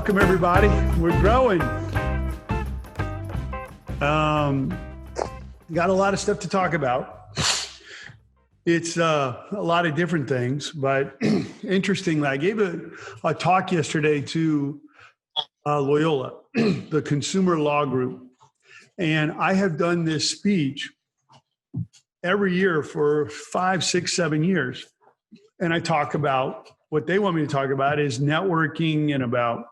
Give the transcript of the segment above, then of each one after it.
Welcome, everybody. We're growing. Got a lot of stuff to talk about. It's a lot of different things, but interestingly, I gave a talk yesterday to Loyola, the Consumer Law Group. And I have done this speech every year for 5, 6, 7 years. And I talk about what they want me to talk about is networking and about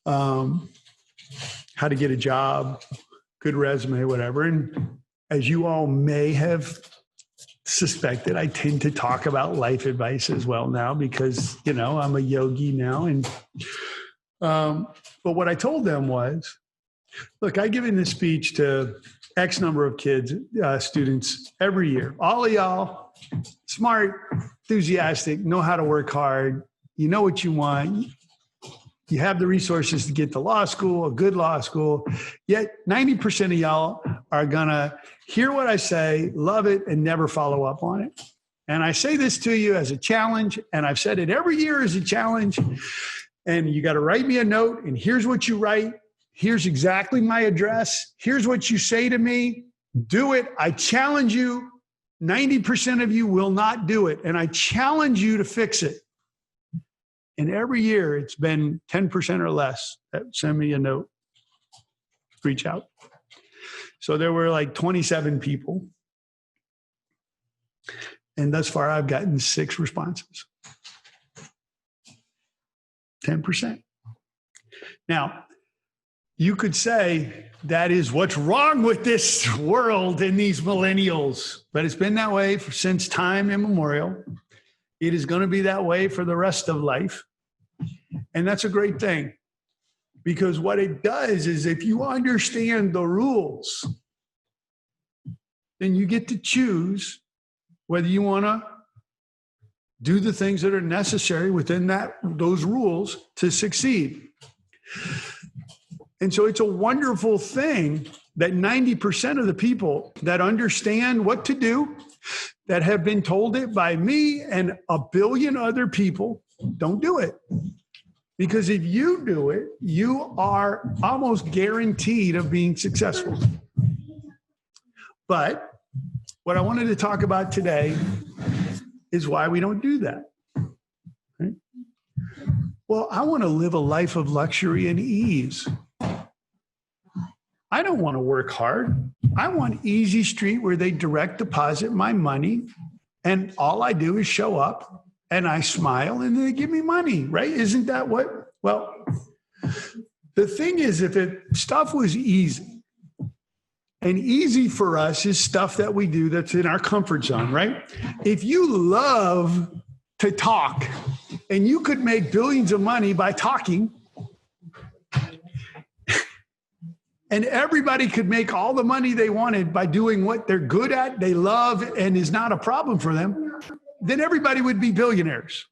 how to get a job, good resume, whatever. And as you all may have suspected, I tend to talk about life advice as well now because, you know, I'm a yogi now. And but what I told them was, look, I give in this speech to X number of kids, students every year. All of y'all, smart, enthusiastic, know how to work hard. You know what you want. You have the resources to get to law school, a good law school. Yet 90% of y'all are going to hear what I say, love it, and never follow up on it. And I say this to you as a challenge, and I've said it every year as a challenge. And you got to write me a note, and here's what you write. Here's exactly my address. Here's what you say to me. Do it. I challenge you. 90% of you will not do it. And I challenge you to fix it. And every year it's been 10% or less that send me a note, reach out. So there were like 27 people. And thus far I've gotten 6 responses. 10%. Now, you could say that is what's wrong with this world and these millennials, but it's been that way since time immemorial. It is going to be that way for the rest of life. And that's a great thing because what it does is if you understand the rules, then you get to choose whether you want to do the things that are necessary within those rules to succeed. And so it's a wonderful thing that 90% of the people that understand what to do, that have been told it by me and a billion other people, don't do it. Because if you do it, you are almost guaranteed of being successful. But what I wanted to talk about today is why we don't do that. Right? Well, I want to live a life of luxury and ease. I don't want to work hard. I want Easy Street where they direct deposit my money and all I do is show up and I smile and they give me money, right? Isn't that what? Well, the thing is, if stuff was easy, and easy for us is stuff that we do that's in our comfort zone, right? If you love to talk and you could make billions of money by talking, and everybody could make all the money they wanted by doing what they're good at, they love, and is not a problem for them, then everybody would be billionaires.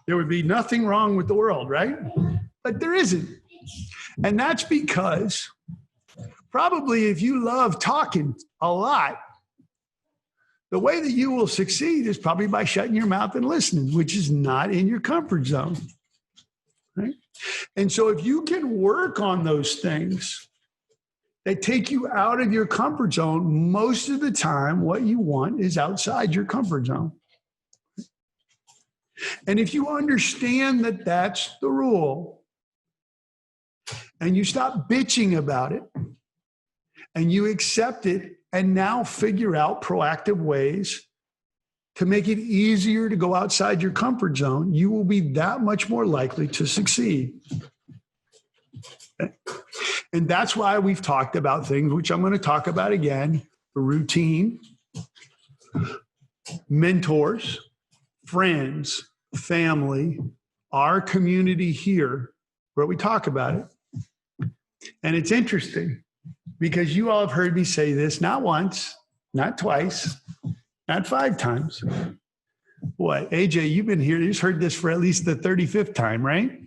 There would be nothing wrong with the world, right? But there isn't. And that's because probably if you love talking a lot, the way that you will succeed is probably by shutting your mouth and listening, which is not in your comfort zone, right? And so if you can work on those things that take you out of your comfort zone, most of the time what you want is outside your comfort zone. And if you understand that that's the rule, and you stop bitching about it, and you accept it, and now figure out proactive ways to make it easier to go outside your comfort zone, you will be that much more likely to succeed. And that's why we've talked about things, which I'm going to talk about again, the routine, mentors, friends, family, our community here, where we talk about it. And it's interesting because you all have heard me say this, not once, not twice, not 5 times. What, AJ, you've been here, you've heard this for at least the 35th time, right?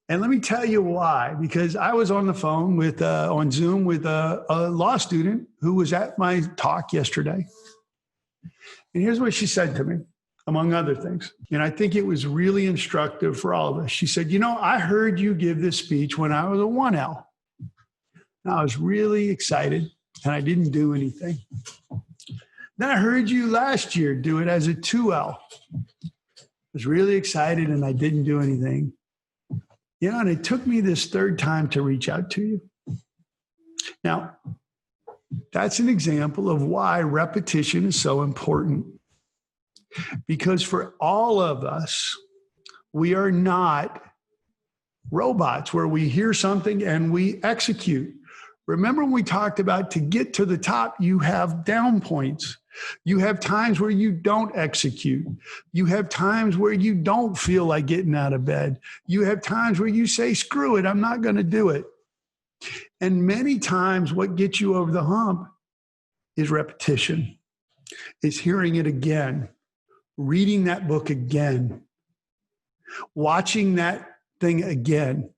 And let me tell you why, because I was on the phone on Zoom with a law student who was at my talk yesterday. And here's what she said to me. among other things. And I think it was really instructive for all of us. She said, I heard you give this speech when I was a 1L. And I was really excited and I didn't do anything. Then I heard you last year do it as a 2L. I was really excited and I didn't do anything. And it took me this third time to reach out to you. Now, that's an example of why repetition is so important. Because for all of us, we are not robots where we hear something and we execute. Remember when we talked about to get to the top, you have down points. You have times where you don't execute. You have times where you don't feel like getting out of bed. You have times where you say, screw it, I'm not going to do it. And many times what gets you over the hump is repetition, is hearing it again, reading that book again, watching that thing again,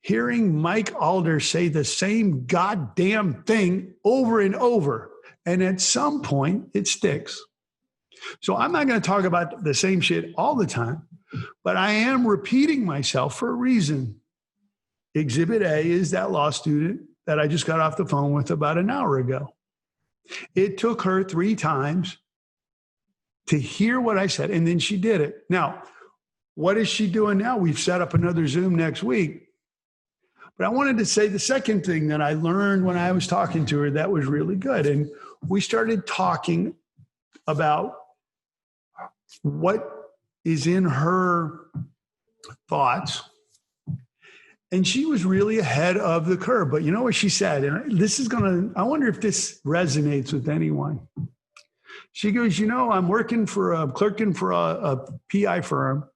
hearing Mike Alder say the same goddamn thing over and over. And at some point, it sticks. So I'm not going to talk about the same shit all the time, but I am repeating myself for a reason. Exhibit A is that law student that I just got off the phone with about an hour ago. It took her 3 times to hear what I said, and then she did it. Now, what is she doing now? We've set up another Zoom next week. But I wanted to say the second thing that I learned when I was talking to her that was really good. And we started talking about what is in her thoughts. And she was really ahead of the curve. But you know what she said? And this is I wonder if this resonates with anyone. She goes, I'm clerking for a PI firm.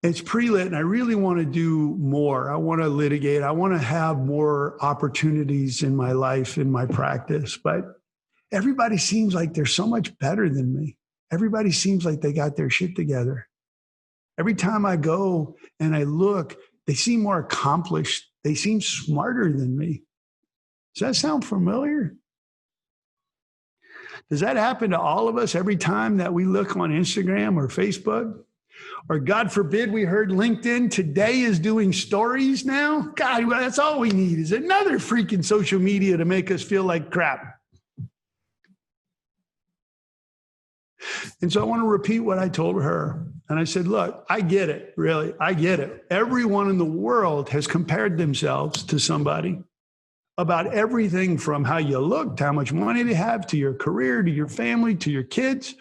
It's pre-lit and I really want to do more. I want to litigate. I want to have more opportunities in my life, in my practice. But everybody seems like they're so much better than me. Everybody seems like they got their shit together. Every time I go and I look, they seem more accomplished. They seem smarter than me. Does that sound familiar? Does that happen to all of us every time that we look on Instagram or Facebook? Or God forbid, we heard LinkedIn today is doing stories now. God, well, that's all we need is another freaking social media to make us feel like crap. And so I want to repeat what I told her. And I said, look, I get it, really. I get it. Everyone in the world has compared themselves to somebody about everything from how you look, to how much money they have, to your career, to your family, to your kids.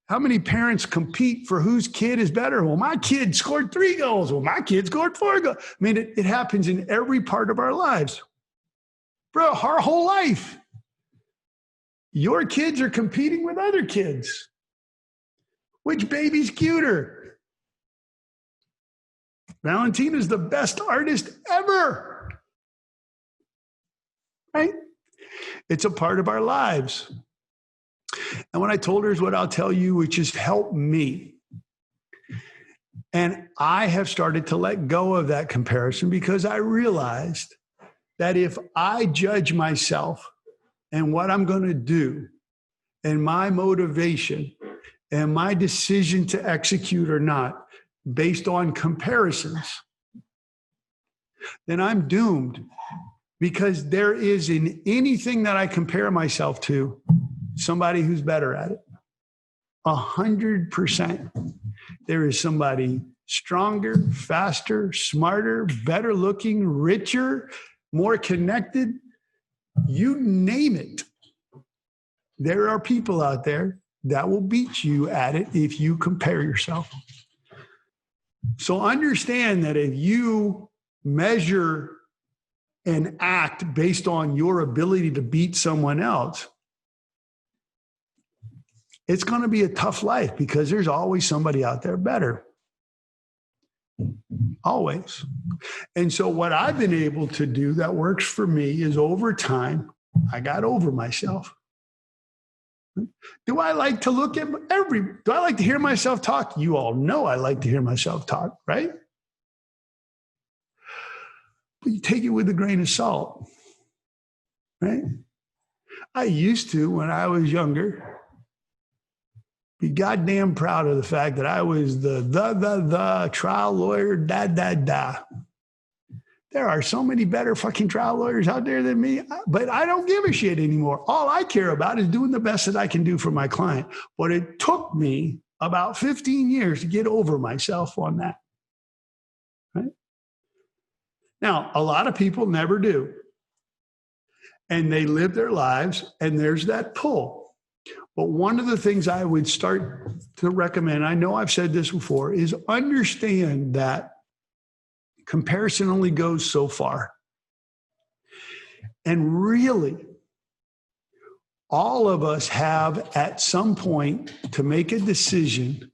How many parents compete for whose kid is better? Well, my kid scored 3 goals. Well, my kid scored 4 goals. I mean, it happens in every part of our lives. Bro, our whole life. Your kids are competing with other kids. Which baby's cuter? Valentina's the best artist ever. Right? It's a part of our lives. And what I told her is what I'll tell you, which is help me. And I have started to let go of that comparison because I realized that if I judge myself and what I'm going to do and my motivation and my decision to execute or not based on comparisons, then I'm doomed, because there is in anything that I compare myself to somebody who's better at it. 100%. There is somebody stronger, faster, smarter, better looking, richer, more connected. You name it. There are people out there that will beat you at it if you compare yourself. So understand that if you measure and act based on your ability to beat someone else, it's going to be a tough life because there's always somebody out there better. Always. And so what I've been able to do that works for me is over time, I got over myself. Do I like to do I like to hear myself talk? You all know I like to hear myself talk, right? But you take it with a grain of salt, right? I used to when I was younger be goddamn proud of the fact that I was the trial lawyer, There are so many better fucking trial lawyers out there than me, but I don't give a shit anymore. All I care about is doing the best that I can do for my client. But it took me about 15 years to get over myself on that. Right? Now, a lot of people never do. And they live their lives, and there's that pull. But one of the things I would start to recommend, I know I've said this before, is understand that comparison only goes so far. And really, all of us have at some point to make a decision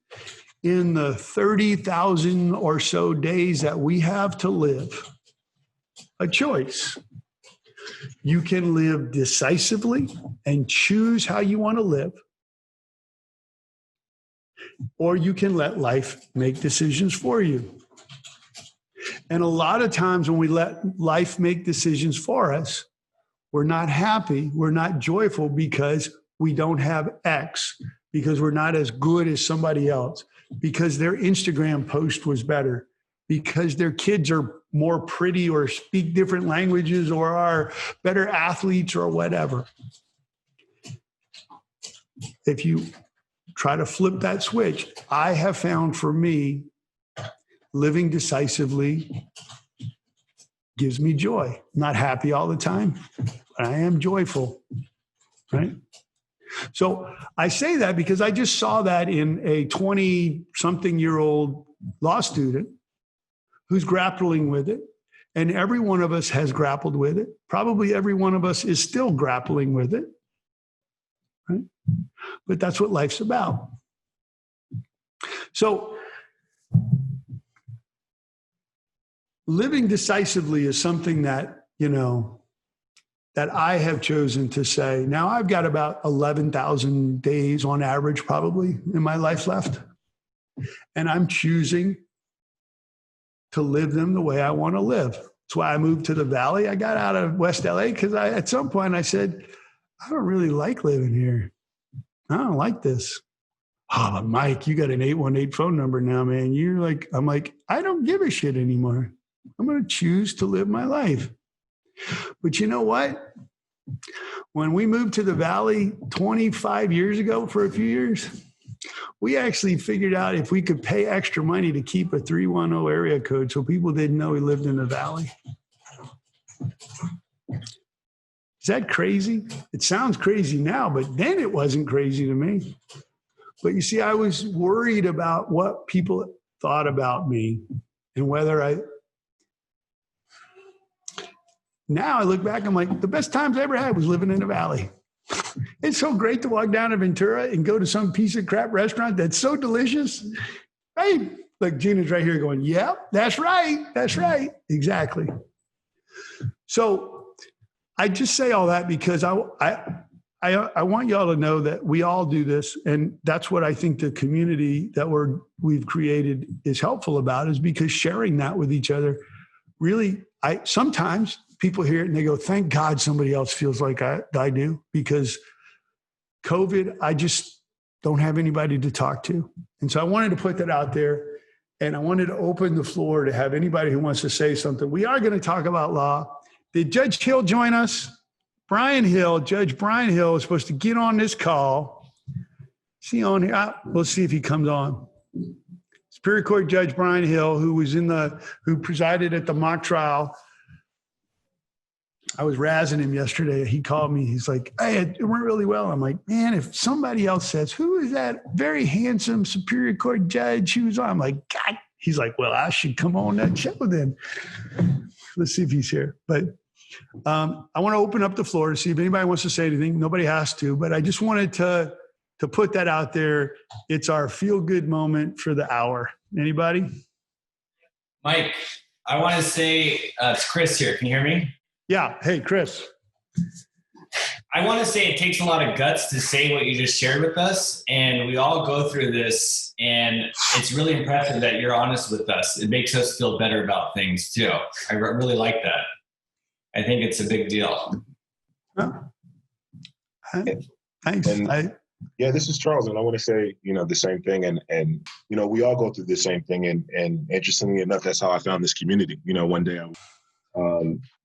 in the 30,000 or so days that we have to live, a choice. You can live decisively and choose how you want to live, or you can let life make decisions for you. And a lot of times when we let life make decisions for us, we're not happy, we're not joyful because we don't have X, because we're not as good as somebody else, because their Instagram post was better, because their kids are more pretty or speak different languages or are better athletes or whatever. If you try to flip that switch, I have found for me, living decisively gives me joy. Not happy all the time, but I am joyful, right? So I say that because I just saw that in a 20-something-year-old law student who's grappling with it. And every one of us has grappled with it. Probably every one of us is still grappling with it, right? But that's what life's about. So living decisively is something that, that I have chosen to say. Now I've got about 11,000 days on average probably in my life left. And I'm choosing to live them the way I want to live. That's why I moved to the Valley. I got out of West LA because at some point I said, I don't really like living here. I don't like this. Oh, but Mike, you got an 818 phone number now, man. I'm like, I don't give a shit anymore. I'm going to choose to live my life. But you know what? When we moved to the Valley 25 years ago for a few years, we actually figured out if we could pay extra money to keep a 310 area code so people didn't know we lived in the Valley. Is that crazy? It sounds crazy now, but then it wasn't crazy to me. But you see, I was worried about what people thought about me and whether now I look back, I'm like, the best times I ever had was living in the Valley. It's so great to walk down to Ventura and go to some piece of crap restaurant that's so delicious. Hey, look, Gina's right here going, yeah, that's right. That's right. Exactly. So I just say all that because I want y'all to know that we all do this. And that's what I think the community that we've created is helpful about, is because sharing that with each other really, sometimes people hear it and they go, thank God somebody else feels like I do, because COVID, I just don't have anybody to talk to. And so I wanted to put that out there, and I wanted to open the floor to have anybody who wants to say something. We are going to talk about law. Did Judge Hill join us? Judge Brian Hill is supposed to get on this call. Is he on here? We'll see if he comes on. Superior Court Judge Brian Hill, who presided at the mock trial. I was razzing him yesterday. He called me. He's like, hey, it went really well. I'm like, man, if somebody else says, who is that very handsome Superior Court judge who's on? I'm like, God. He's like, well, I should come on that show then. Let's see if he's here. But I want to open up the floor to see if anybody wants to say anything. Nobody has to, but I just wanted to put that out there. It's our feel-good moment for the hour. Anybody? Mike, I want to say, it's Chris here. Can you hear me? Yeah. Hey, Chris. I want to say it takes a lot of guts to say what you just shared with us, and we all go through this, and it's really impressive that you're honest with us. It makes us feel better about things too. I really like that. I think it's a big deal. Well, thanks. Yeah, this is Charles, and I want to say, the same thing. And we all go through the same thing. And interestingly enough, that's how I found this community. One day I was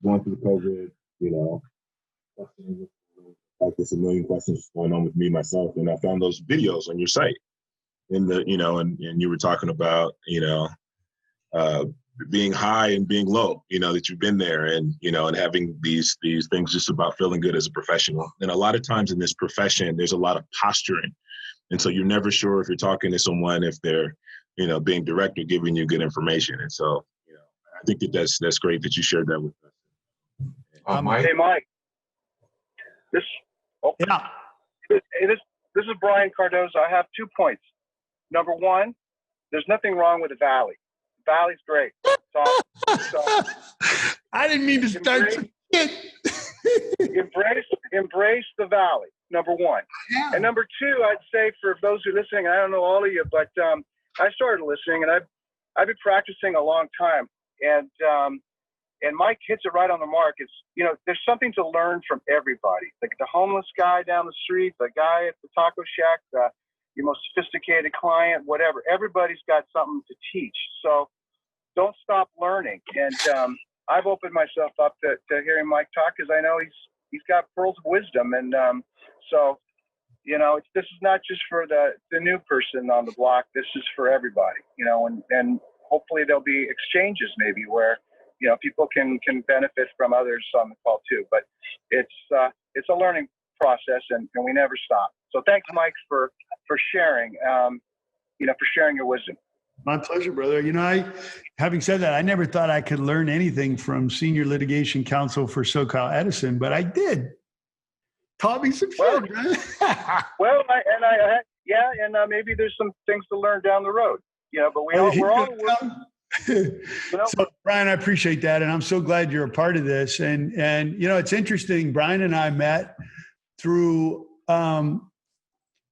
going through COVID, like there's a million questions going on with me, myself. And I found those videos on your site and you were talking about, being high and being low, that you've been there and having these things just about feeling good as a professional. And a lot of times in this profession, there's a lot of posturing. And so you're never sure if you're talking to someone, if they're, being direct or giving you good information. And so, I think that's great that you shared that with us. Mike? Hey, Mike. Yeah. This is Brian Cardozo. I have 2 points. Number one, there's nothing wrong with the Valley. The Valley's great. So I didn't mean to start. Embrace the Valley. Number one. Yeah. And number two, I'd say for those who are listening, I don't know all of you, but I started listening, and I've been practicing a long time. And Mike hits it right on the mark. It's, there's something to learn from everybody. Like the homeless guy down the street, the guy at the taco shack, your most sophisticated client, whatever. Everybody's got something to teach. So don't stop learning. And I've opened myself up to hearing Mike talk because I know he's got pearls of wisdom. And so, this is not just for the new person on the block. This is for everybody, and hopefully there'll be exchanges maybe where, people can benefit from others on the call too. But it's a learning process and we never stop. So thanks, Mike, for sharing, for sharing your wisdom. My pleasure, brother. Having said that, I never thought I could learn anything from senior litigation counsel for SoCal Edison, but I did. Taught me some shit, man. Maybe there's some things to learn down the road, but we're all working. So Brian, I appreciate that. And I'm so glad you're a part of this. And it's interesting. Brian and I met through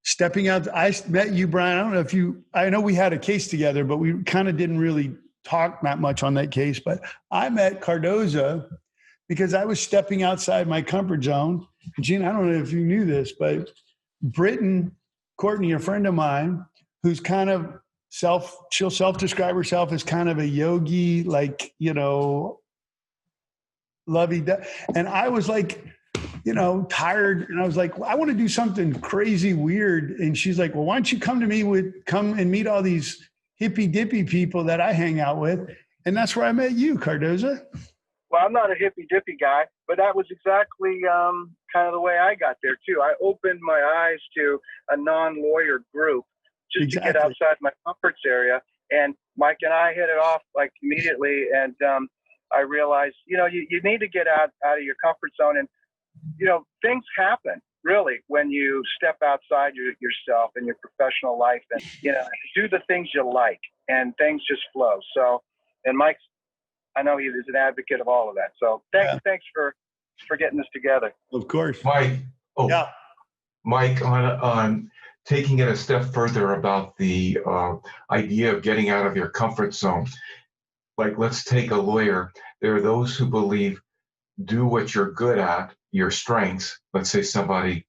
stepping out. I met you, Brian. I don't know I know we had a case together, but we kind of didn't really talk that much on that case. But I met Cardozo because I was stepping outside my comfort zone. Gene, I don't know if you knew this, but Britton Courtney, a friend of mine, who's kind of she'll self-describe herself as kind of a yogi, like, lovey. And I was like, tired. And I was like, well, I want to do something crazy, weird. And she's like, well, why don't you come and meet all these hippy dippy people that I hang out with. And that's where I met you, Cardozo. Well, I'm not a hippy dippy guy, but that was exactly kind of the way I got there too. I opened my eyes to a non-lawyer group just to get outside my comfort area. And Mike and I hit it off like immediately. And I realized, you need to get out of your comfort zone. And, things happen really when you step outside yourself and your professional life and, do the things you like and things just flow. So, and Mike's, I know he is an advocate of all of that. So thanks for getting this together. Of course. Mike. Oh, yeah. Mike, on taking it a step further about the idea of getting out of your comfort zone. Like, let's take a lawyer. There are those who believe do what you're good at, your strengths. Let's say somebody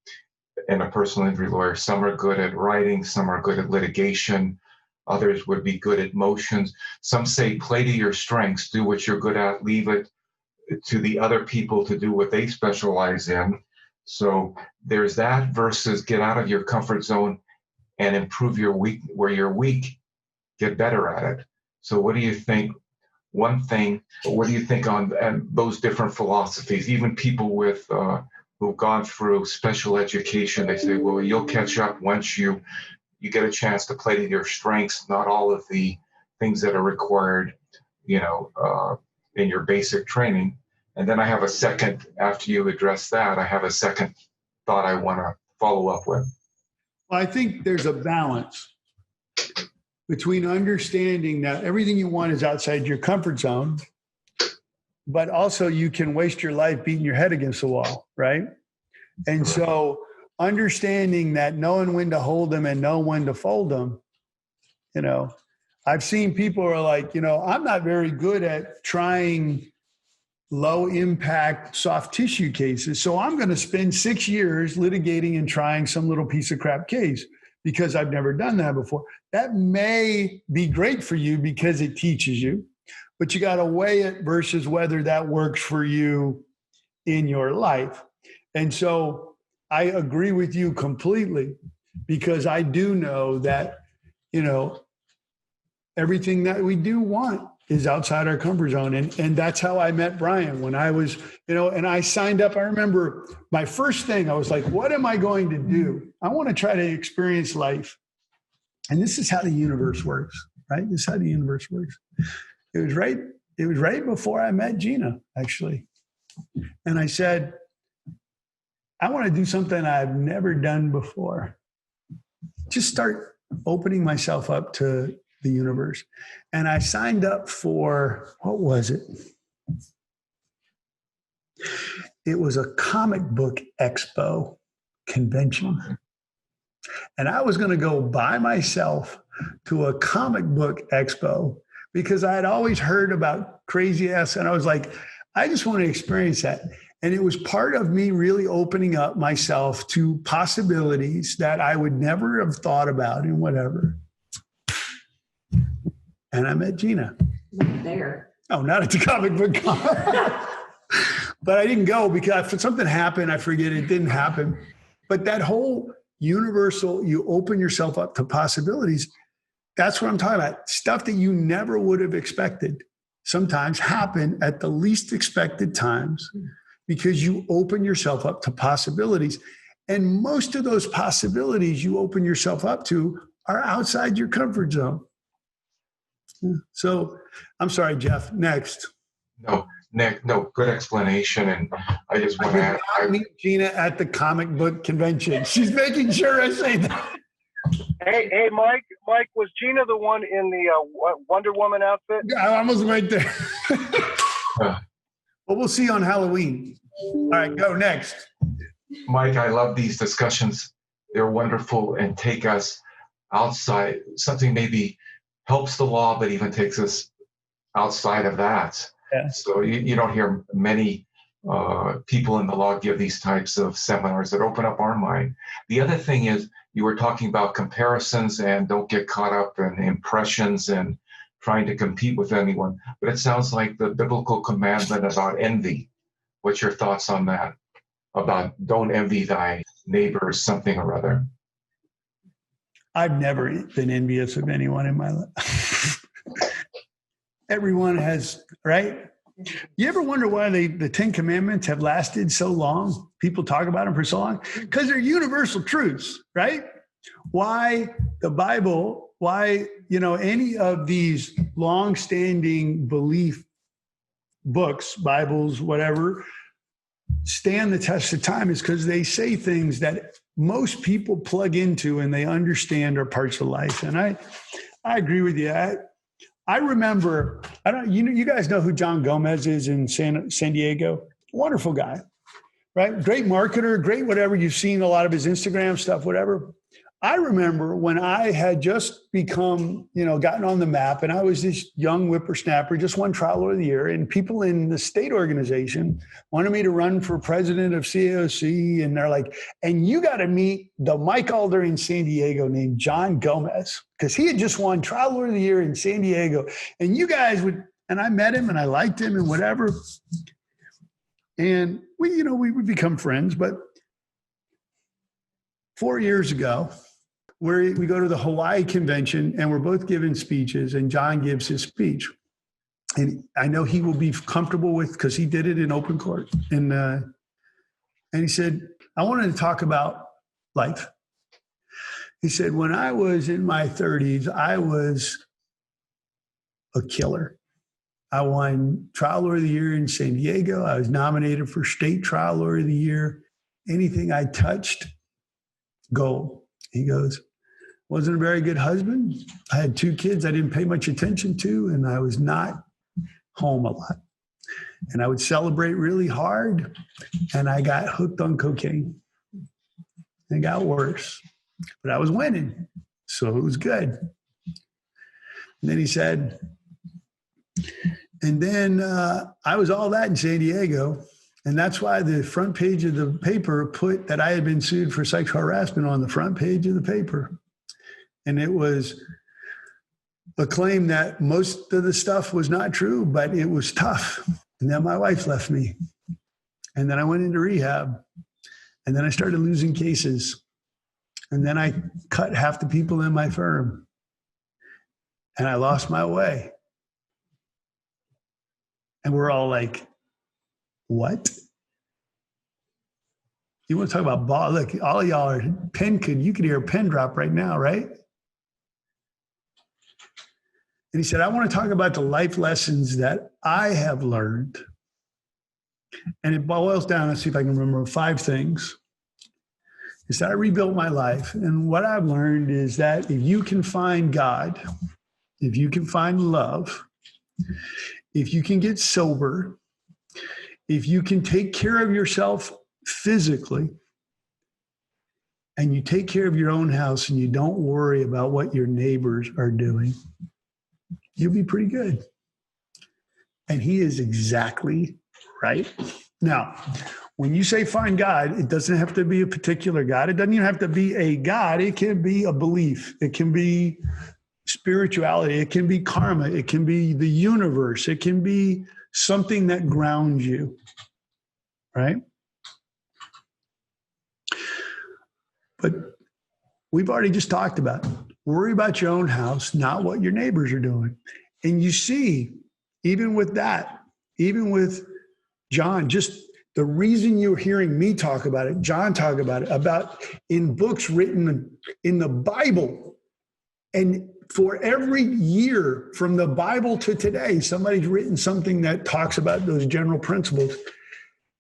in a personal injury lawyer, some are good at writing, some are good at litigation, others would be good at motions. Some say play to your strengths, do what you're good at, leave it to the other people to do what they specialize in. So there's that versus get out of your comfort zone and improve your weak where you're weak, get better at it. So what do you think? What do you think on those different philosophies? Even people with who've gone through special education, they say, well, you'll catch up once you get a chance to play to your strengths, not all of the things that are required, in your basic training. And then I have a second, after you address that, I have a second thought I want to follow up with. Well, I think there's a balance between understanding that everything you want is outside your comfort zone, but also you can waste your life beating your head against the wall, right? And so understanding that knowing when to hold them and know when to fold them, I've seen people who are like, I'm not very good at trying low impact soft tissue cases. So I'm going to spend 6 years litigating and trying some little piece of crap case because I've never done that before. That may be great for you because it teaches you, but you got to weigh it versus whether that works for you in your life. And so I agree with you completely, because I do know that, everything that we do want is outside our comfort zone. And that's how I met Brian when I was, and I signed up. I remember my first thing, I was like, what am I going to do? I want to try to experience life. And this is how the universe works, right? This is how the universe works. It was right before I met Gina, actually. And I said, I want to do something I've never done before. Just start opening myself up to the universe. And I signed up for, what was it? It was a comic book expo convention. And I was going to go by myself to a comic book expo because I had always heard about Crazy Ass. And I was like, I just want to experience that. And it was part of me really opening up myself to possibilities that I would never have thought about and whatever. And I met Gina. Not there. Oh, not at the comic book con. But I didn't go because something happened. I forget, it didn't happen. But that whole universal, you open yourself up to possibilities. That's what I'm talking about. Stuff that you never would have expected sometimes happen at the least expected times because you open yourself up to possibilities. And most of those possibilities you open yourself up to are outside your comfort zone. So I'm sorry, Jeff, next. No, Nick, no, good explanation. And I just want to add. I meet Gina at the comic book convention. She's making sure I say that. Hey, Mike, was Gina the one in the Wonder Woman outfit? I almost went there. Well, we'll see on Halloween. All right, go next. Mike, I love these discussions. They're wonderful and take us outside. Something maybe helps the law, but even takes us outside of that. Yeah. So you don't hear many people in the law give these types of seminars that open up our mind. The other thing is, you were talking about comparisons and don't get caught up in impressions and trying to compete with anyone. But it sounds like the biblical commandment about envy. What's your thoughts on that? About don't envy thy neighbor, something or other. I've never been envious of anyone in my life. Everyone has, right? You ever wonder why the 10 Commandments have lasted so long? People talk about them for so long because they're universal truths, right? Why the Bible, why, any of these long-standing belief books, Bibles, whatever, stand the test of time is because they say things that most people plug into and they understand are parts of life. And I agree with you. I remember, you guys know who John Gomez is in San Diego? Wonderful guy, right? Great marketer, great whatever. You've seen a lot of his Instagram stuff, whatever. I remember when I had just become, gotten on the map and I was this young whippersnapper, just won Trial Lawyer of the Year, and people in the state organization wanted me to run for president of CAOC. And they're like, and you got to meet the Mike Alder in San Diego named John Gomez, because he had just won Trial Lawyer of the Year in San Diego. And you guys would, and I met him and I liked him and whatever. And we would become friends. But 4 years ago, we go to the Hawaii convention and we're both giving speeches and John gives his speech. And I know he will be comfortable with, because he did it in open court. And he said, I wanted to talk about life. He said, when I was in my 30s, I was a killer. I won Trial Lawyer of the Year in San Diego. I was nominated for State Trial Lawyer of the Year. Anything I touched, gold. He goes, wasn't a very good husband. I had 2 kids I didn't pay much attention to, and I was not home a lot. And I would celebrate really hard, and I got hooked on cocaine. It got worse, but I was winning, so it was good. And then he said, And then I was all that in San Diego. And that's why the front page of the paper put that I had been sued for sexual harassment on the front page of the paper. And it was a claim that most of the stuff was not true, but it was tough. And then my wife left me. And then I went into rehab. And then I started losing cases. And then I cut half the people in my firm. And I lost my way. And we're all like, what? You want to talk about ball? Look, all of y'all are you could hear a pen drop right now, right? And he said, I want to talk about the life lessons that I have learned. And it boils down, let's see if I can remember 5 things. Is that I rebuilt my life. And what I've learned is that if you can find God, if you can find love, if you can get sober, if you can take care of yourself physically, and you take care of your own house and you don't worry about what your neighbors are doing, you'll be pretty good. And he is exactly right. Now, when you say find God, it doesn't have to be a particular God. It doesn't even have to be a God. It can be a belief. It can be spirituality. It can be karma. It can be the universe. It can be something that grounds you, right? But we've already just talked about it. Worry about your own house, not what your neighbors are doing. And you see, even with that, even with John, just the reason you're hearing me talk about it, John talk about it, about in books written in the Bible. And for every year from the Bible to today, somebody's written something that talks about those general principles.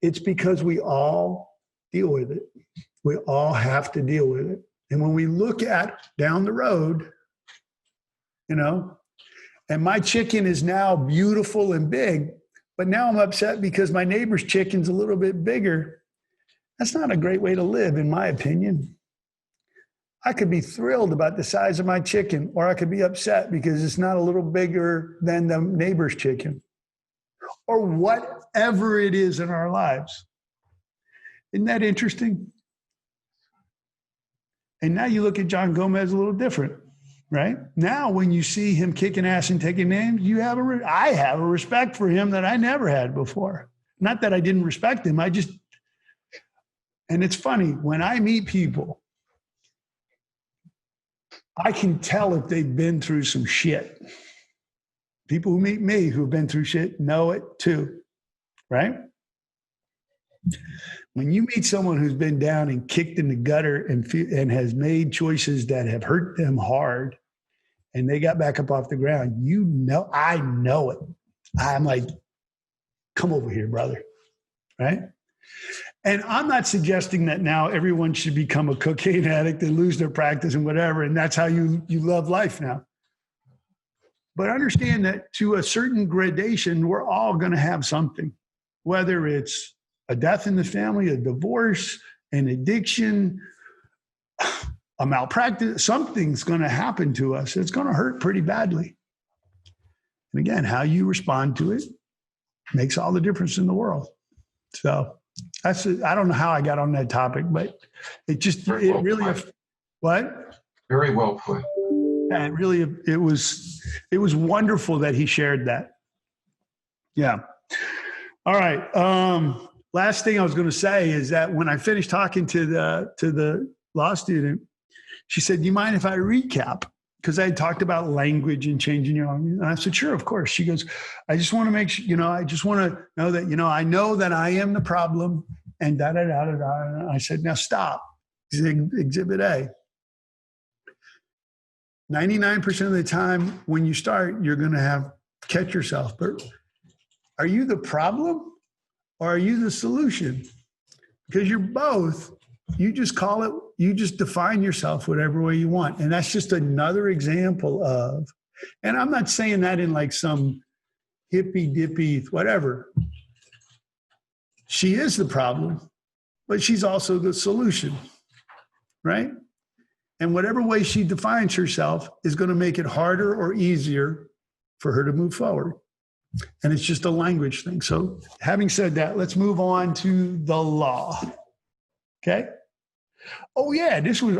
It's because we all deal with it. We all have to deal with it. And when we look at down the road, and my chicken is now beautiful and big, but now I'm upset because my neighbor's chicken's a little bit bigger. That's not a great way to live, in my opinion. I could be thrilled about the size of my chicken, or I could be upset because it's not a little bigger than the neighbor's chicken, or whatever it is in our lives. Isn't that interesting? And now you look at John Gomez a little different, right? Now, when you see him kicking ass and taking names, I have a respect for him that I never had before. Not that I didn't respect him. And it's funny, when I meet people, I can tell if they've been through some shit. People who meet me who've been through shit know it too, right? When you meet someone who's been down and kicked in the gutter and has made choices that have hurt them hard, and they got back up off the ground, I know it. I'm like, come over here, brother, right? And I'm not suggesting that now everyone should become a cocaine addict and lose their practice and whatever, and that's how you love life now. But understand that to a certain gradation, we're all going to have something, whether it's a death in the family, a divorce, an addiction, a malpractice, something's going to happen to us. It's going to hurt pretty badly. And again, how you respond to it makes all the difference in the world. So I don't know how I got on that topic, but it what? Very well put. Yeah, it was wonderful that he shared that. Yeah. All right. Last thing I was going to say is that when I finished talking to the law student, she said, "Do you mind if I recap?" Because I had talked about language and changing your own. And I said, "Sure, of course." She goes, "I just want to make sure, I just want to know that, I know that I am the problem and da-da-da-da-da." And I said, "Now stop. Exhibit A. 99% of the time when you start, you're going to catch yourself. But are you the problem or are you the solution? Because you're both. You just call it, you just define yourself whatever way you want. And that's just another example of, and I'm not saying that in like some hippy dippy, whatever. She is the problem, but she's also the solution, right? And whatever way she defines herself is going to make it harder or easier for her to move forward. And it's just a language thing. So having said that, let's move on to the law. Okay. Oh yeah, this was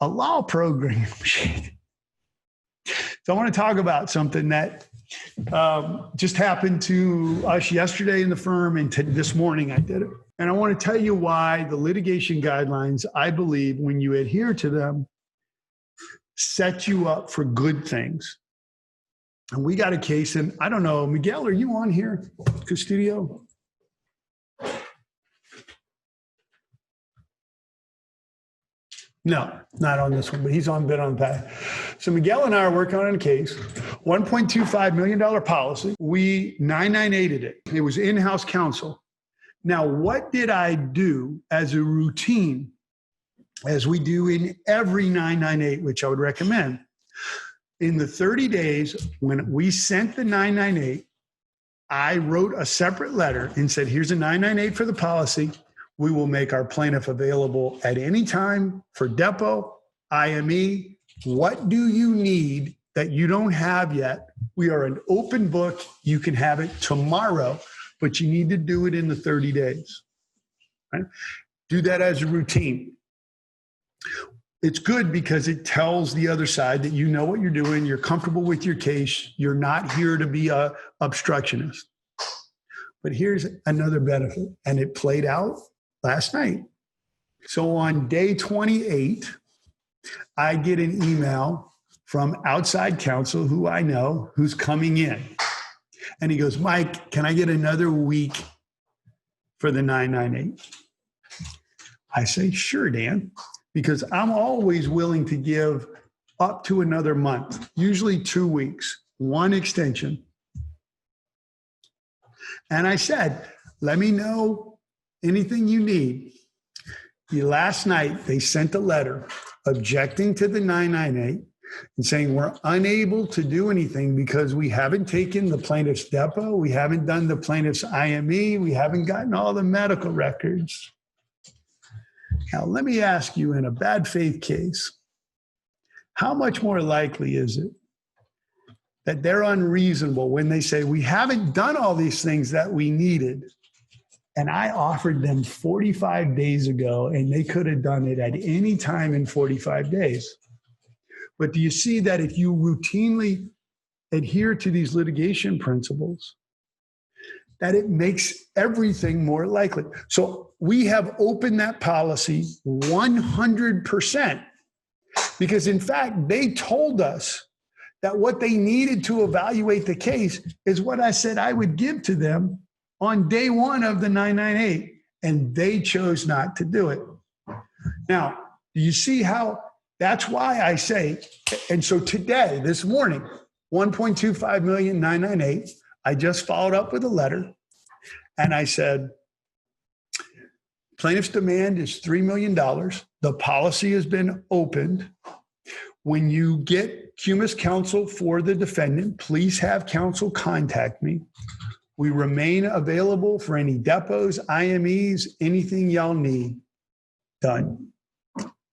a law program. So I want to talk about something that just happened to us yesterday in the firm, and this morning I did it. And I want to tell you why the litigation guidelines, I believe, when you adhere to them, set you up for good things. And we got a case, and I don't know, Miguel, are you on here, Custodio? No, not on this one, but he's been on that. So Miguel and I are working on a case, $1.25 million policy. We 998'd it. It was in-house counsel. Now, what did I do as a routine, as we do in every 998, which I would recommend? In the 30 days when we sent the 998, I wrote a separate letter and said, here's a 998 for the policy. We will make our plaintiff available at any time for depot, IME. What do you need that you don't have yet? We are an open book. You can have it tomorrow, but you need to do it in the 30 days. Right? Do that as a routine. It's good because it tells the other side that you know what you're doing. You're comfortable with your case. You're not here to be a obstructionist. But here's another benefit, and it played out last night. So on day 28, I get an email from outside counsel who I know who's coming in. And he goes, Mike, can I get another week for the 998? I say, sure, Dan, because I'm always willing to give up to another month, usually 2 weeks, one extension. And I said, let me know anything you need. Last night, they sent a letter objecting to the 998 and saying we're unable to do anything because we haven't taken the plaintiff's depot, we haven't done the plaintiff's IME, we haven't gotten all the medical records. Now, let me ask you, in a bad faith case, how much more likely is it that they're unreasonable when they say we haven't done all these things that we needed? And I offered them 45 days ago, and they could have done it at any time in 45 days. But do you see that if you routinely adhere to these litigation principles, that it makes everything more likely? So we have opened that policy 100% because, in fact, they told us that what they needed to evaluate the case is what I said I would give to them on day one of the 998, and they chose not to do it. Now, do you see how that's why I say, and so today, this morning, 1.25 million 998, I just followed up with a letter, and I said, plaintiff's demand is $3 million. The policy has been opened. When you get CUMIS counsel for the defendant, please have counsel contact me. We remain available for any depots, IMEs, anything y'all need done.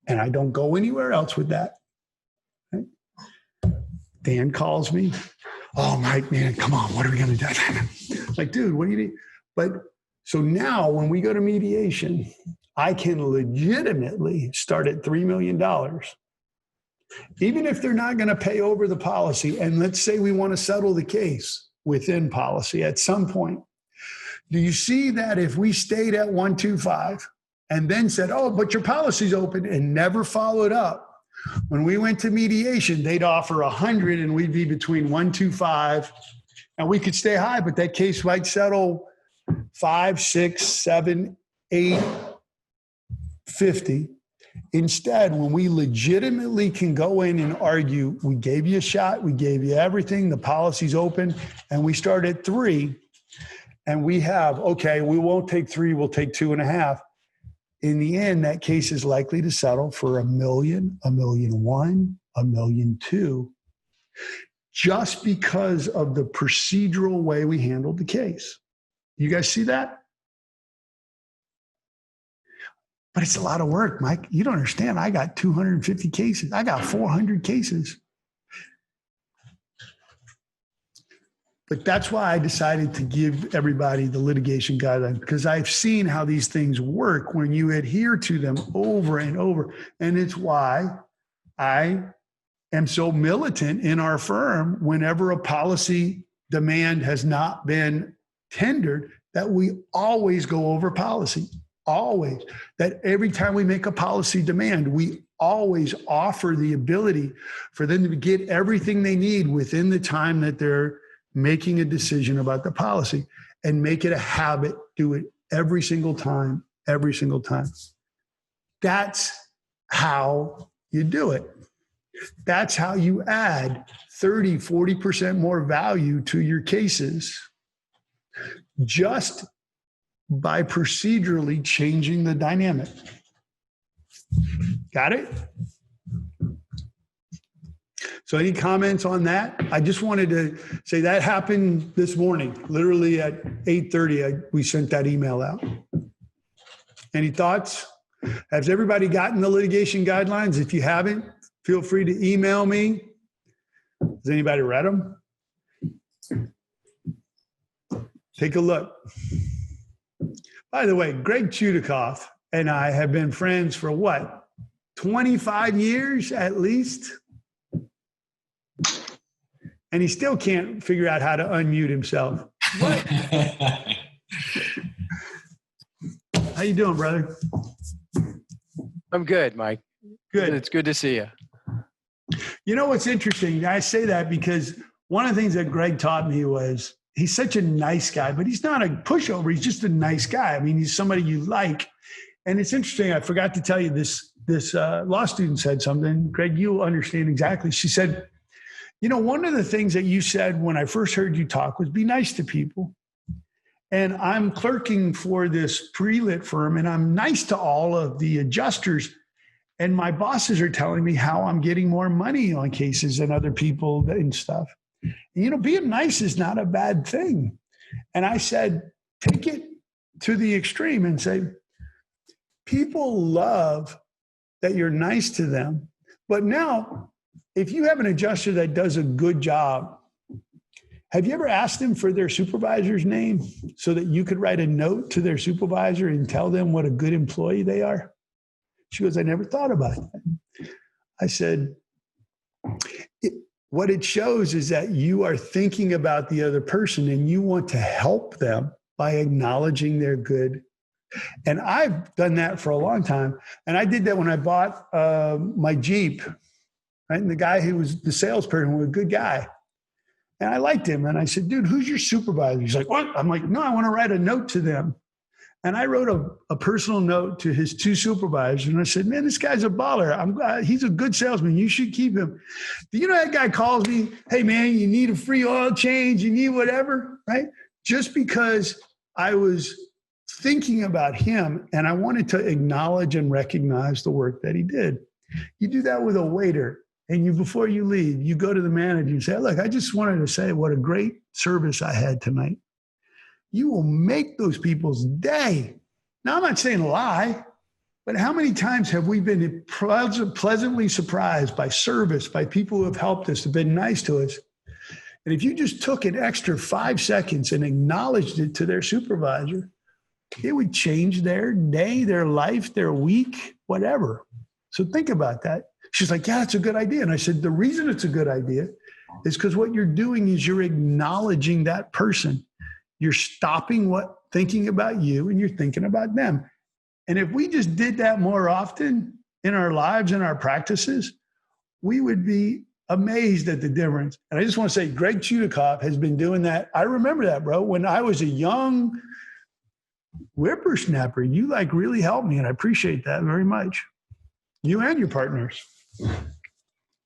And I don't go anywhere else with that. Right? Dan calls me. Oh, Mike, man, come on. What are we going to do? Like, dude, what do you need? But so now when we go to mediation, I can legitimately start at $3 million. Even if they're not going to pay over the policy, and let's say we want to settle the case within policy at some point. Do you see that if we stayed at 125 and then said, oh, but your policy's open, and never followed up, when we went to mediation, they'd offer 100 and we'd be between 125, and we could stay high, but that case might settle 5, 6, 7, 8, 50. Instead, when we legitimately can go in and argue, we gave you a shot, we gave you everything, the policy's open, and we start at 3, and we have, okay, we won't take 3, we'll take 2.5. In the end, that case is likely to settle for $1 million, $1.1 million, $1.2 million, just because of the procedural way we handled the case. You guys see that? But it's a lot of work, Mike. You don't understand. I got 250 cases. I got 400 cases. But that's why I decided to give everybody the litigation guidelines, because I've seen how these things work when you adhere to them over and over. And it's why I am so militant in our firm whenever a policy demand has not been tendered, that we always go over policy, always. That every time we make a policy demand, we always offer the ability for them to get everything they need within the time that they're making a decision about the policy, and make it a habit. Do it every single time, every single time. That's how you do it. That's how you add 30, 40% more value to your cases, just by procedurally changing the dynamic. Got it? So any comments on that? I just wanted to say that happened this morning, literally at 8:30, we sent that email out. Any thoughts? Has everybody gotten the litigation guidelines? If you haven't, feel free to email me. Has anybody read them? Take a look. By the way, Greg Chudikoff and I have been friends for what, 25 years at least? And he still can't figure out how to unmute himself. What? How you doing, brother? I'm good, Mike. Good. It's good to see you. You know what's interesting? I say that because one of the things that Greg taught me was he's such a nice guy, but he's not a pushover. He's just a nice guy. I mean, he's somebody you like. And it's interesting. I forgot to tell you this law student said something. Greg, you'll understand exactly. She said, you know, one of the things that you said when I first heard you talk was be nice to people. And I'm clerking for this pre-lit firm, and I'm nice to all of the adjusters. And my bosses are telling me how I'm getting more money on cases than other people and stuff. And, you know, being nice is not a bad thing. And I said, take it to the extreme and say, people love that you're nice to them. But now, if you have an adjuster that does a good job, have you ever asked them for their supervisor's name so that you could write a note to their supervisor and tell them what a good employee they are? She goes, I never thought about that. I said, what it shows is that you are thinking about the other person and you want to help them by acknowledging their good. And I've done that for a long time. And I did that when I bought my Jeep. Right? And the guy who was the salesperson was a good guy. And I liked him. And I said, dude, who's your supervisor? He's like, what? I'm like, no, I want to write a note to them. And I wrote a personal note to his two supervisors. And I said, man, this guy's a baller. He's a good salesman. You should keep him. Do you know that guy calls me, hey, man, you need a free oil change. You need whatever, right? Just because I was thinking about him and I wanted to acknowledge and recognize the work that he did. You do that with a waiter. And before you leave, you go to the manager and say, look, I just wanted to say what a great service I had tonight. You will make those people's day. Now, I'm not saying lie, but how many times have we been pleasantly surprised by service, by people who have helped us, have been nice to us? And if you just took an extra 5 seconds and acknowledged it to their supervisor, it would change their day, their life, their week, whatever. So think about that. She's like, yeah, that's a good idea. And I said, the reason it's a good idea is because what you're doing is you're acknowledging that person. You're stopping thinking about you and you're thinking about them. And if we just did that more often in our lives and our practices, we would be amazed at the difference. And I just want to say, Greg Chudikoff has been doing that. I remember that, bro. When I was a young whippersnapper, you really helped me. And I appreciate that very much. You and your partners.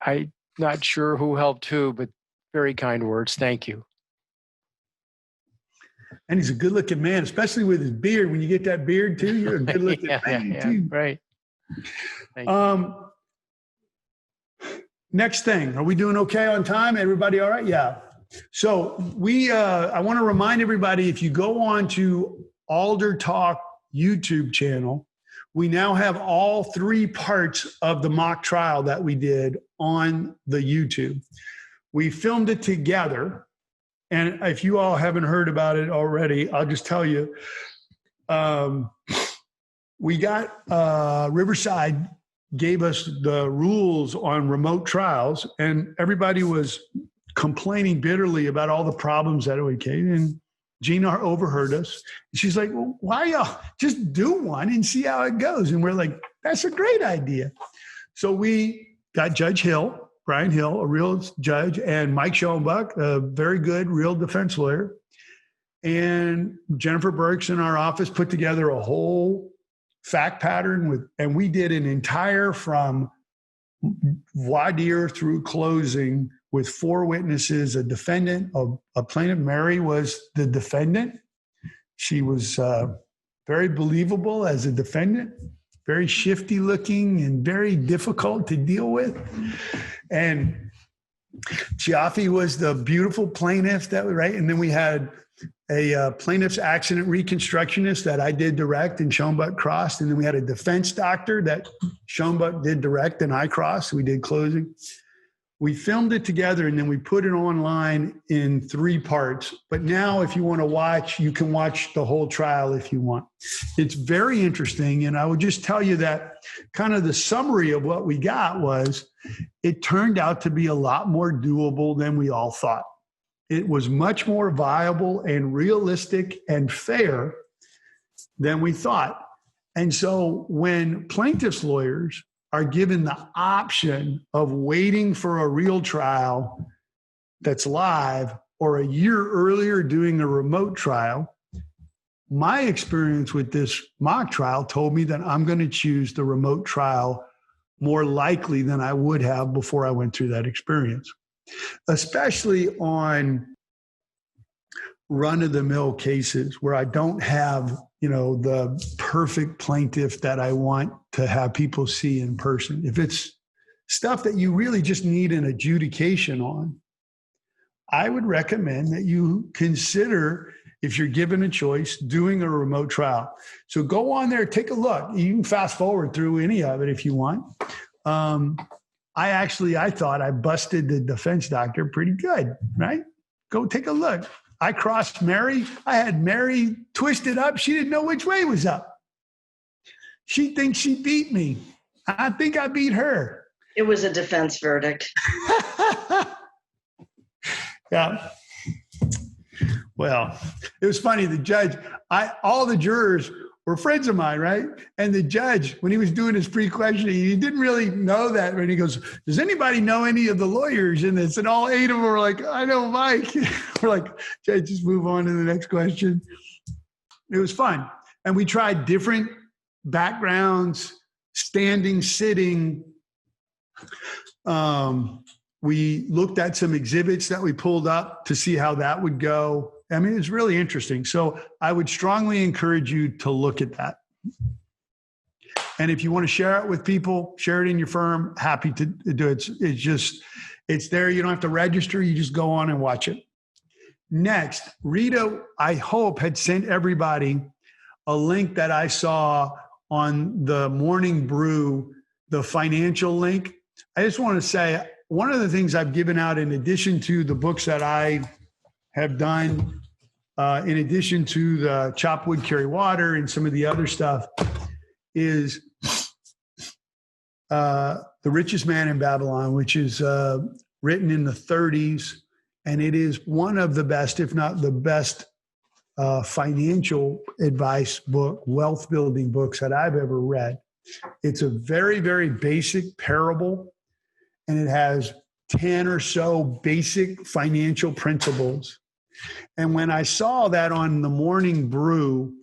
I'm not sure who helped who, but very kind words. Thank you. And he's a good looking man, especially with his beard. When you get that beard too, you're a good looking man too. Right. Thank you. Next thing, are we doing okay on time? Everybody all right? Yeah. So I want to remind everybody, if you go on to Alder Talk YouTube channel, we now have all 3 parts of the mock trial that we did on the YouTube. We filmed it together. And if you all haven't heard about it already, I'll just tell you. We got Riverside gave us the rules on remote trials, and everybody was complaining bitterly about all the problems that it would create. And Gina overheard us. She's like, well, why y'all just do one and see how it goes? And we're like, that's a great idea. So we got Judge Hill, Brian Hill, a real judge, and Mike Schoenbuck, a very good real defense lawyer. And Jennifer Burks in our office put together a whole fact pattern and we did an entire from voir dire through closing with 4 witnesses, a defendant, a plaintiff. Mary was the defendant. She was very believable as a defendant, very shifty looking and very difficult to deal with. And Chiaffi was the beautiful plaintiff right? And then we had a plaintiff's accident reconstructionist that I did direct and Schoenbuck crossed. And then we had a defense doctor that Schoenbuck did direct and I crossed. We did closing. We filmed it together and then we put it online in 3 parts. But now if you want to watch, you can watch the whole trial if you want. It's very interesting. And I would just tell you that kind of the summary of what we got was it turned out to be a lot more doable than we all thought. It was much more viable and realistic and fair than we thought. And so when plaintiffs' lawyers are given the option of waiting for a real trial that's live or a year earlier doing a remote trial, my experience with this mock trial told me that I'm going to choose the remote trial more likely than I would have before I went through that experience, especially on run-of-the-mill cases where I don't have, the perfect plaintiff that I want to have people see in person. If it's stuff that you really just need an adjudication on, I would recommend that you consider, if you're given a choice, doing a remote trial. So go on there, take a look. You can fast forward through any of it if you want. I thought I busted the defense doctor pretty good, right? Go take a look. I crossed Mary. I had Mary twisted up. She didn't know which way was up. She thinks she beat me. I think I beat her. It was a defense verdict. Yeah. Well, it was funny. The judge, all the jurors were friends of mine, right? And the judge, when he was doing his pre-questioning, he didn't really know that. And he goes, does anybody know any of the lawyers in this? And all 8 of them were like, I know Mike. We're like, Judge, just move on to the next question. It was fun. And we tried different backgrounds, standing, sitting. We looked at some exhibits that we pulled up to see how that would go. I mean, it's really interesting. So I would strongly encourage you to look at that. And if you want to share it with people, share it in your firm, happy to do it. It's there. You don't have to register. You just go on and watch it. Next, Rita, I hope, had sent everybody a link that I saw on the Morning Brew, the financial link. I just want to say, one of the things I've given out in addition to the books that I have done, in addition to the Chop Wood, Carry Water and some of the other stuff, is The Richest Man in Babylon, which is written in the 30s. And it is one of the best, if not the best, financial advice book, wealth building books that I've ever read. It's a very, very basic parable, and it has 10 or so basic financial principles. And when I saw that on the Morning Brew,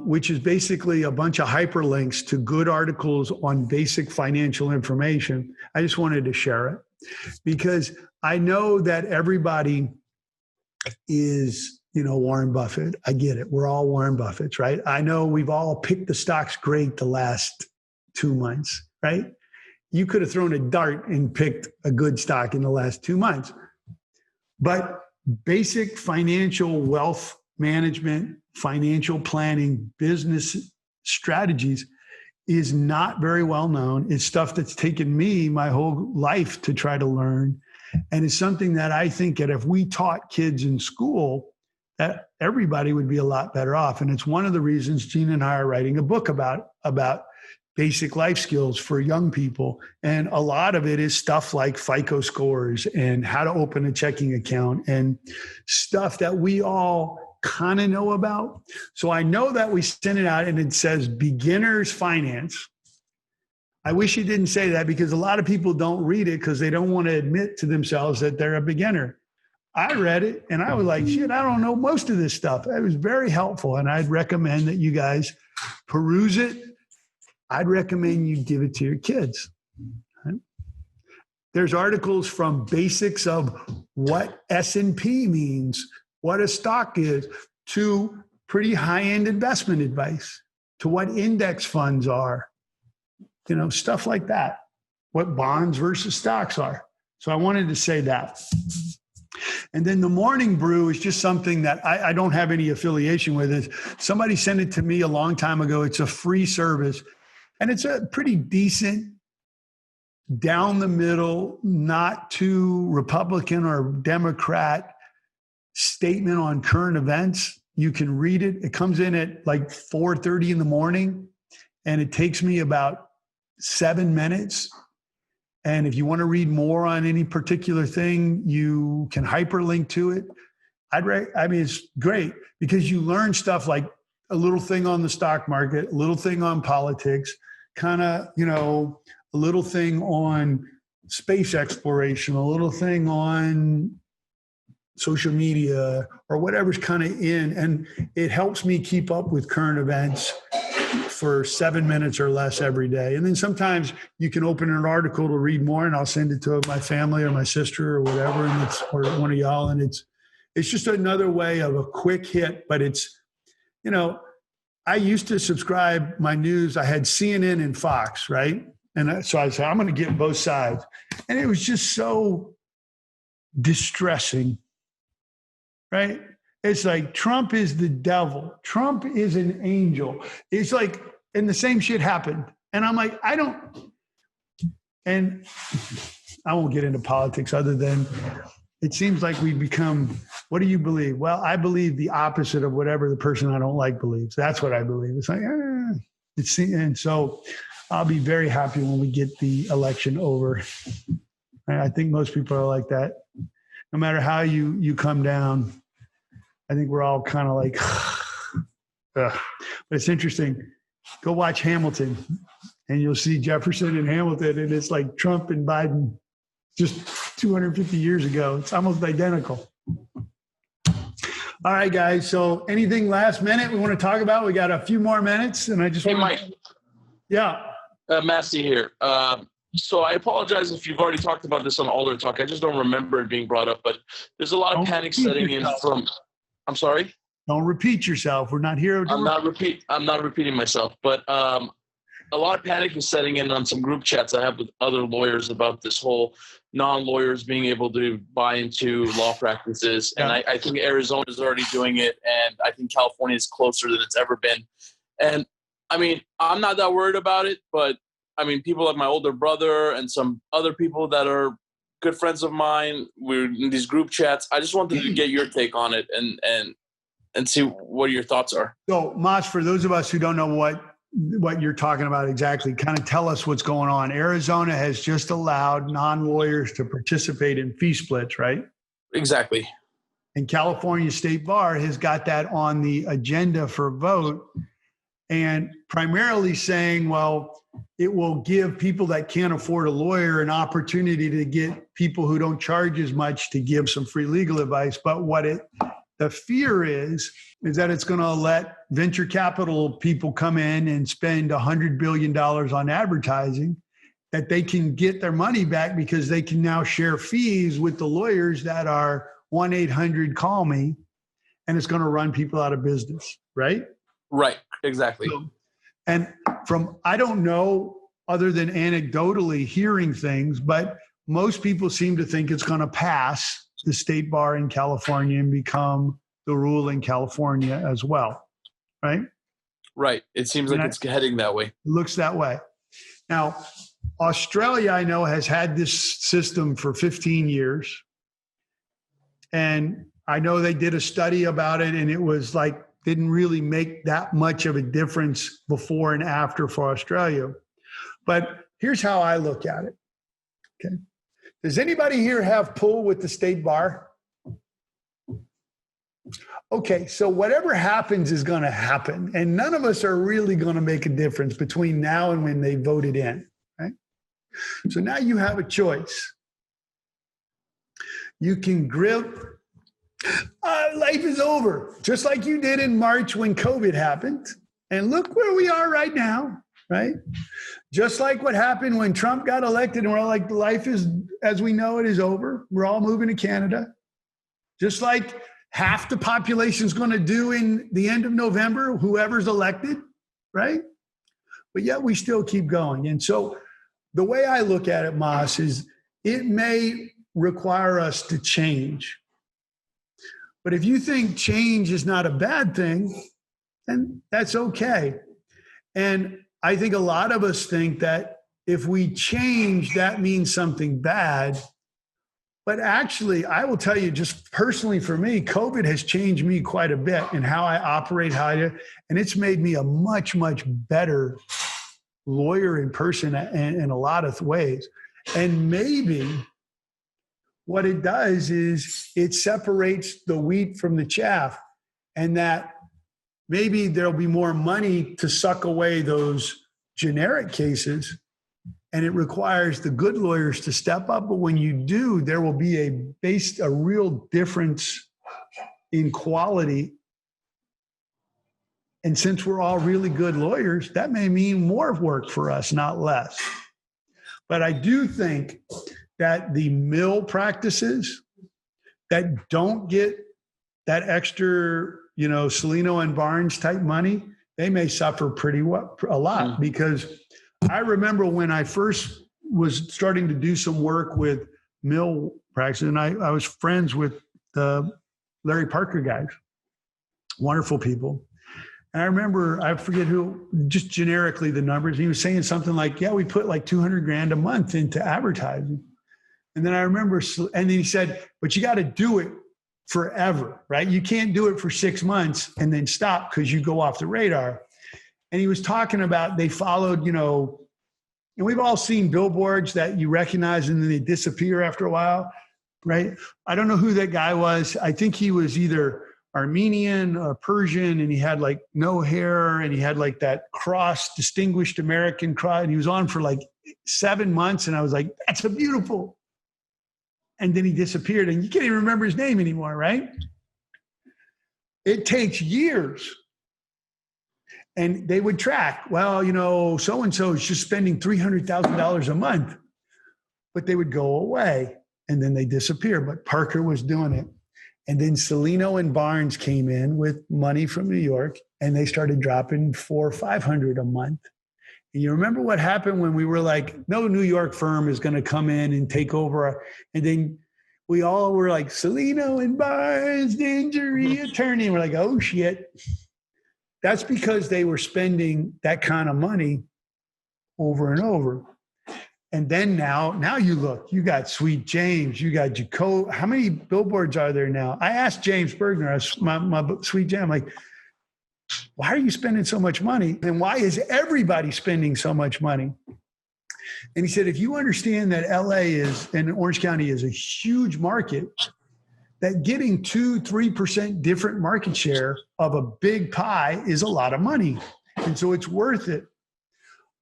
which is basically a bunch of hyperlinks to good articles on basic financial information, I just wanted to share it because I know that everybody is, Warren Buffett. I get it. We're all Warren Buffetts, right? I know we've all picked the stocks great the last 2 months, right? You could have thrown a dart and picked a good stock in the last 2 months. But basic financial wealth management, financial planning, business strategies is not very well known. It's stuff that's taken me my whole life to try to learn. And it's something that I think that if we taught kids in school, that everybody would be a lot better off. And it's one of the reasons Gina and I are writing a book about basic life skills for young people. And a lot of it is stuff like FICO scores and how to open a checking account and stuff that we all kind of know about. So I know that we sent it out and it says beginner's finance. I wish you didn't say that, because a lot of people don't read it because they don't want to admit to themselves that they're a beginner. I read it and I was like, shit, I don't know most of this stuff. It was very helpful. And I'd recommend that you guys peruse it. I'd recommend you give it to your kids. There's articles from basics of what S&P means, what a stock is, to pretty high-end investment advice, to what index funds are, stuff like that, what bonds versus stocks are. So I wanted to say that. And then the morning brew is just something that I don't have any affiliation with it. Somebody sent it to me a long time ago. It's a free service, and it's a pretty decent, down the middle, not too Republican or Democrat statement on current events. You can read it. It comes in at like 4:30 in the morning, and it takes me about 7 minutes. And if you want to read more on any particular thing, you can hyperlink to it. It's great because you learn stuff like a little thing on the stock market, a little thing on politics, a little thing on space exploration, a little thing on social media or whatever's kind of in. And it helps me keep up with current events for 7 minutes or less every day. And then sometimes you can open an article to read more, and I'll send it to my family or my sister or whatever, and or one of y'all. And it's just another way of a quick hit, but it's, I used to subscribe my news. I had CNN and Fox, right? And so I said, I'm going to get both sides. And it was just so distressing, right? It's like Trump is the devil. Trump is an angel. It's like, and the same shit happened. And I'm like, and I won't get into politics other than it seems like we've become, what do you believe? Well, I believe the opposite of whatever the person I don't like believes. That's what I believe. It's like, and so I'll be very happy when we get the election over. And I think most people are like that. No matter how you come down, I think we're all kind of like, but it's interesting. Go watch Hamilton and you'll see Jefferson and Hamilton, and it's like Trump and Biden just 250 years ago. It's almost identical. All right, guys. So anything last minute we want to talk about? We got a few more minutes, and I just Mike. Yeah. Massey here. So I apologize if you've already talked about this on Alder Talk. I just don't remember it being brought up, but there's a lot of panic setting in from, I'm sorry? Don't repeat yourself. We're not here. I'm not repeating myself, but a lot of panic is setting in on some group chats I have with other lawyers about this whole non-lawyers being able to buy into law practices. And I think Arizona is already doing it. And I think California is closer than it's ever been. And I mean, I'm not that worried about it, but I mean, people like my older brother and some other people that are good friends of mine, we're in these group chats. I just wanted to get your take on it and see what your thoughts are. So, Mas, for those of us who don't know what you're talking about exactly, kind of tell us what's going on. Arizona has just allowed non-lawyers to participate in fee splits, right? Exactly. And California State Bar has got that on the agenda for vote, and primarily saying, well, it will give people that can't afford a lawyer an opportunity to get people who don't charge as much to give some free legal advice. But the fear is that it's going to let venture capital people come in and spend $100 billion on advertising, that they can get their money back because they can now share fees with the lawyers that are 1-800-CALL-ME, and it's going to run people out of business, right? Right, exactly. So, and I don't know, other than anecdotally hearing things, but most people seem to think it's going to pass the state bar in California and become the rule in California as well, right? Right. It seems like it's heading that way. It looks that way. Now, Australia, I know, has had this system for 15 years. And I know they did a study about it, and it was like, didn't really make that much of a difference before and after for Australia. But here's how I look at it. Okay. Does anybody here have pull with the state bar? Okay, so whatever happens is going to happen. And none of us are really going to make a difference between now and when they voted in. Right? So now you have a choice. You can grip, life is over, just like you did in March when COVID happened. And look where we are right now, right? Just like what happened when Trump got elected and we're all like, life is, as we know it, is over. We're all moving to Canada. Just like half the population is going to do in the end of November, whoever's elected, right? But yet we still keep going. And so the way I look at it, Moss, is it may require us to change. But if you think change is not a bad thing, then that's okay. And I think a lot of us think that if we change, that means something bad. But actually, I will tell you, just personally for me, COVID has changed me quite a bit in how I operate, and it's made me a much, much better lawyer in person in a lot of ways. And maybe what it does is it separates the wheat from the chaff, and that maybe there'll be more money to suck away those generic cases. And it requires the good lawyers to step up. But when you do, there will be a real difference in quality. And since we're all really good lawyers, that may mean more work for us, not less. But I do think that the mill practices that don't get that extra, Cellino and Barnes type money, they may suffer a lot, because I remember when I first was starting to do some work with mill practices, and I was friends with the Larry Parker guys, wonderful people. And I remember, I forget who, just generically the numbers, and he was saying something like, yeah, we put like $200,000 a month into advertising. And then I remember, and then he said, but you got to do it forever, right? You can't do it for 6 months and then stop because you go off the radar. And he was talking about they followed, and we've all seen billboards that you recognize and then they disappear after a while, right? I don't know who that guy was. I think he was either Armenian or Persian, and he had like no hair, and he had like that cross, distinguished American cross, and he was on for like 7 months. And I was like, that's a beautiful. And then he disappeared, and you can't even remember his name anymore, right? It takes years. And they would track, well, so-and-so is just spending $300,000 a month, but they would go away and then they disappear. But Parker was doing it. And then Cellino and Barnes came in with money from New York, and they started dropping $400 or $500 a month. And you remember what happened when we were like, no New York firm is going to come in and take over. And then we all were like, Cellino and Barnes, the injury attorney. And we're like, oh shit. That's because they were spending that kind of money over and over. And then now you look, you got Sweet James, you got Jaco. How many billboards are there now? I asked James Bergner, my Sweet Jam, I'm like, why are you spending so much money? And why is everybody spending so much money? And he said, if you understand that LA and Orange County is a huge market, that getting 2-3% different market share of a big pie is a lot of money. And so it's worth it.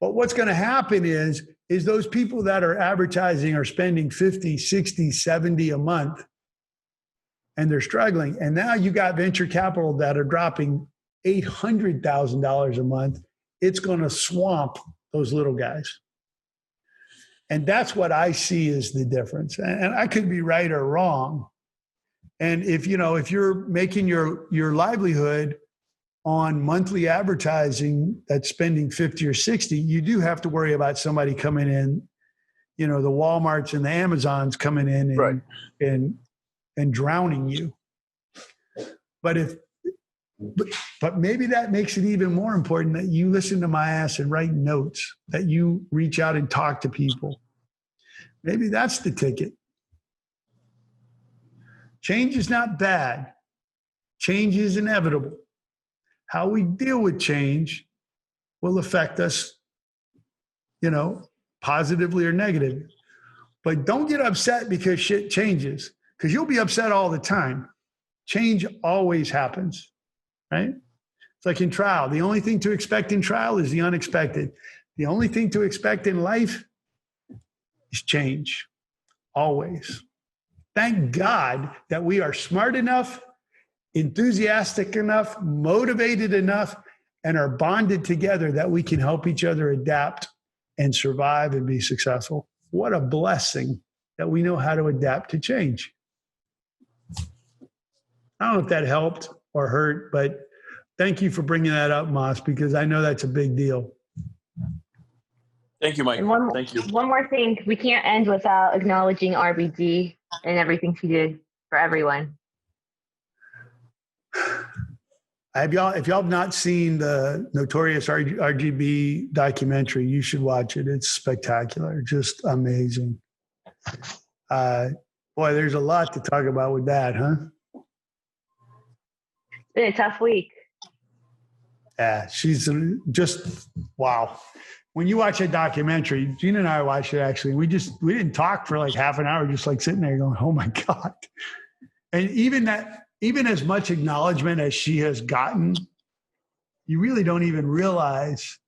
But what's going to happen is those people that are advertising are spending 50, 60, 70 a month, and they're struggling. And now you got venture capital that are dropping $800,000 a month. It's going to swamp those little guys. And that's what I see as the difference. And I could be right or wrong. And if you're making your livelihood on monthly advertising that's spending 50 or 60, you do have to worry about somebody coming in, the Walmarts and the Amazons coming in and drowning you. But But maybe that makes it even more important that you listen to my ass and write notes, that you reach out and talk to people. Maybe that's the ticket. Change is not bad. Change is inevitable. How we deal with change will affect us, positively or negatively. But don't get upset because shit changes, because you'll be upset all the time. Change always happens, right? It's like in trial. The only thing to expect in trial is the unexpected. The only thing to expect in life is change, always. Thank God that we are smart enough, enthusiastic enough, motivated enough, and are bonded together that we can help each other adapt and survive and be successful. What a blessing that we know how to adapt to change. I don't know if that helped or hurt, but thank you for bringing that up, Moss, because I know that's a big deal. Thank you, Mike. And Thank you. one more thing. We can't end without acknowledging RBG and everything she did for everyone. If y'all have not seen the Notorious RGB documentary, you should watch it. It's spectacular, just amazing. Boy, there's a lot to talk about with that, huh? It's been a tough week. Yeah, she's just wow. When you watch that documentary, Gina and I watched it actually. We didn't talk for like half an hour, just like sitting there going, "Oh my God!" And even as much acknowledgement as she has gotten, you really don't even realize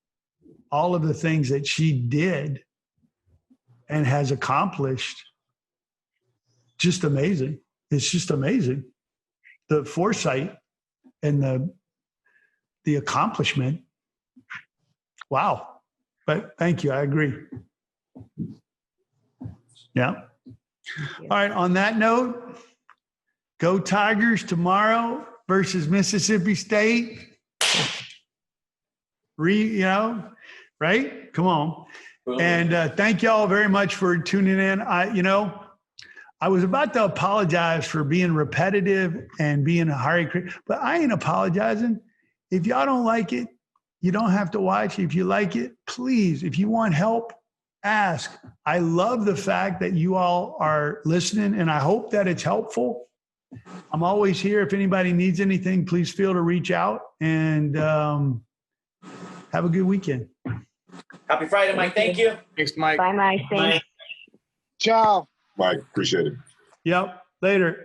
all of the things that she did and has accomplished. Just amazing. It's just amazing. The foresight and the accomplishment. Wow. But thank you. I agree. Yeah. All right. On that note, go Tigers tomorrow versus Mississippi State. Right? Come on. And thank y'all very much for tuning in. I was about to apologize for being repetitive and being a hurry, but I ain't apologizing. If y'all don't like it, you don't have to watch. If you like it, please, if you want help, ask. I love the fact that you all are listening, and I hope that it's helpful. I'm always here. If anybody needs anything, please feel to reach out, and have a good weekend. Happy Friday, Mike. Thank you. Thanks, Mike. Bye, Mike. Thanks. Bye. Ciao. Mike, appreciate it. Yep. Later.